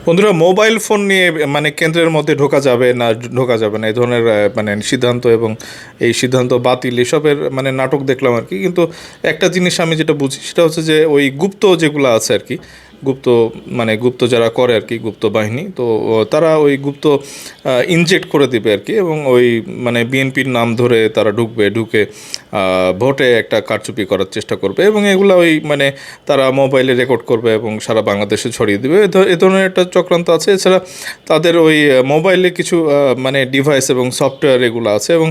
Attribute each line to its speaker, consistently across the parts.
Speaker 1: বন্ধুরা, mobile phone নিয়ে মানে কেন্দ্রের মধ্যে ঢোকা যাবে না ঢোকা যাবে না এই ধরনের মানে সিদ্ধান্ত এবং এই সিদ্ধান্ত বাতিল এসবের মানে নাটক দেখলাম আর কি। কিন্তু একটা জিনিস আমি যেটা বুঝি সেটা হচ্ছে যে ওই গুপ্ত যেগুলো আছে আর কি, গুপ্ত মানে গুপ্ত যারা করে আর কি, গুপ্ত বাহিনী, তো তারা ওই গুপ্ত ইনজেক্ট করে দিবে আর কি, এবং ওই মানে বিএনপির নাম ধরে তারা ঢুকে ভোটে একটা কারচুপি করার চেষ্টা করবে, এবং এগুলো ওই মানে তারা মোবাইলে রেকর্ড করবে এবং সারা বাংলাদেশে ছড়িয়ে দেবে। এ ধরনের একটা চক্রান্ত আছে। এছাড়া তাদের ওই মোবাইলে কিছু মানে ডিভাইস এবং সফটওয়্যার এগুলো আছে, এবং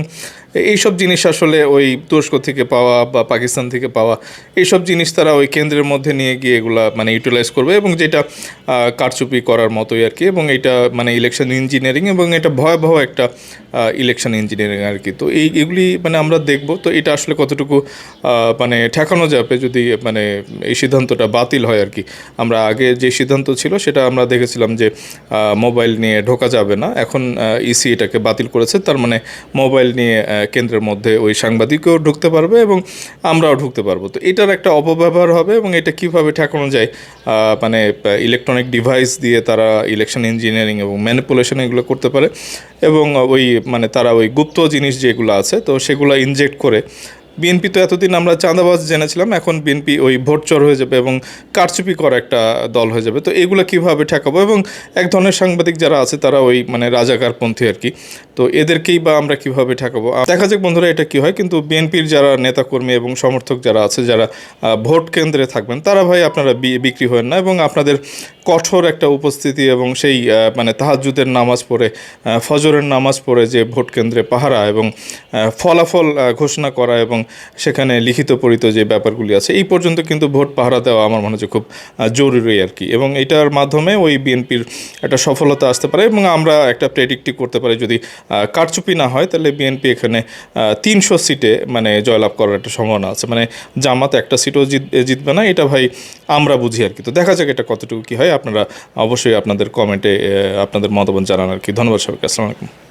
Speaker 1: এইসব জিনিস আসলে ওই তুরস্ক থেকে পাওয়া বা পাকিস্তান থেকে পাওয়া এইসব জিনিস তারা ওই কেন্দ্রের মধ্যে নিয়ে গিয়ে এগুলা মানে ইউটিলাইজ করবে, এবং যেটা কারচুপি করার মতোই আর কি, এবং এটা মানে ইলেকশন ইঞ্জিনিয়ারিং, এবং এটা ভয়াবহ একটা ইলেকশন ইঞ্জিনিয়ারিং আর কি। তো এগুলি মানে আমরা দেখব, তো এটা আসলে কতটুকু মানে ঠেকানো যাবে যদি মানে এই সিদ্ধান্তটা বাতিল হয় আর কি। আমরা আগে যে সিদ্ধান্ত ছিল সেটা আমরা দেখেছিলাম যে মোবাইল নিয়ে ঢোকা যাবে না, এখন ইসি এটাকে বাতিল করেছে। তার মানে মোবাইল নিয়ে কেন্দ্রের মধ্যে ওই সাংবাদিকও ঢুকতে পারবে এবং আমরাও ঢুকতে পারবো। তো এটার একটা অপব্যবহার হবে, এবং এটা কিভাবে ঠেকানো যায়, মানে ইলেকট্রনিক ডিভাইস দিয়ে তারা ইলেকশন ইঞ্জিনিয়ারিং এবং ম্যানিপুলেশন এগুলো করতে পারে, এবং ওই মানে তারা ওই গুপ্ত জিনিস যেগুলো আছে তো সেগুলো ইনজেক্ট করে। বিএনপি তো এতদিন আমরা চাঁদাবাজ জেনেছিলাম, এখন বিএনপি ওই ভোটচোর হয়ে যাবে এবং কারচুপি করা একটা দল হয়ে যাবে। তো এগুলো কীভাবে ঠেকাবো, এবং এক ধরনের সাংবাদিক যারা আছে তারা ওই মানে রাজাকারপন্থী আর কি, তো এদেরকেই বা আমরা কীভাবে ঠেকাবো দেখা যাক বন্ধুরা এটা কী হয়। কিন্তু বিএনপির যারা নেতাকর্মী এবং সমর্থক যারা আছে, যারা ভোট কেন্দ্রে থাকবেন, তারা ভাই আপনারা বিক্রি হন না, এবং আপনাদের কঠোর একটা উপস্থিতি এবং সেই মানে তাহাজ্জুদের নামাজ পড়ে, ফজরের নামাজ পড়ে যে ভোট কেন্দ্রে পাহারা এবং ফলাফল ঘোষণা করা, এবং সেখানে লিখিত পরিত যে ব্যাপারগুলি আছে, এই পর্যন্ত কিন্তু ভোট পাহারা দেওয়া আমার মনে হচ্ছে খুব জরুরি আর কি। এবং এটার মাধ্যমে ওই বিএনপির একটা সফলতা আসতে পারে, এবং আমরা একটা প্রেডিক্টই করতে পারি যদি কারচুপি না হয় তাহলে বিএনপি এখানে 300 সিটে মানে জয়লাভ করার একটা সম্ভাবনা আছে। মানে জামাত একটা সিটও জিতবে না, এটা ভাই আমরা বুঝি আর কি। তো দেখা যাক এটা কতটুকু কী হয়। আপনারা অবশ্যই আপনাদের কমেন্টে আপনাদের মতামত জানান আর কি। ধন্যবাদ সবাইকে, আসসালামু আলাইকুম।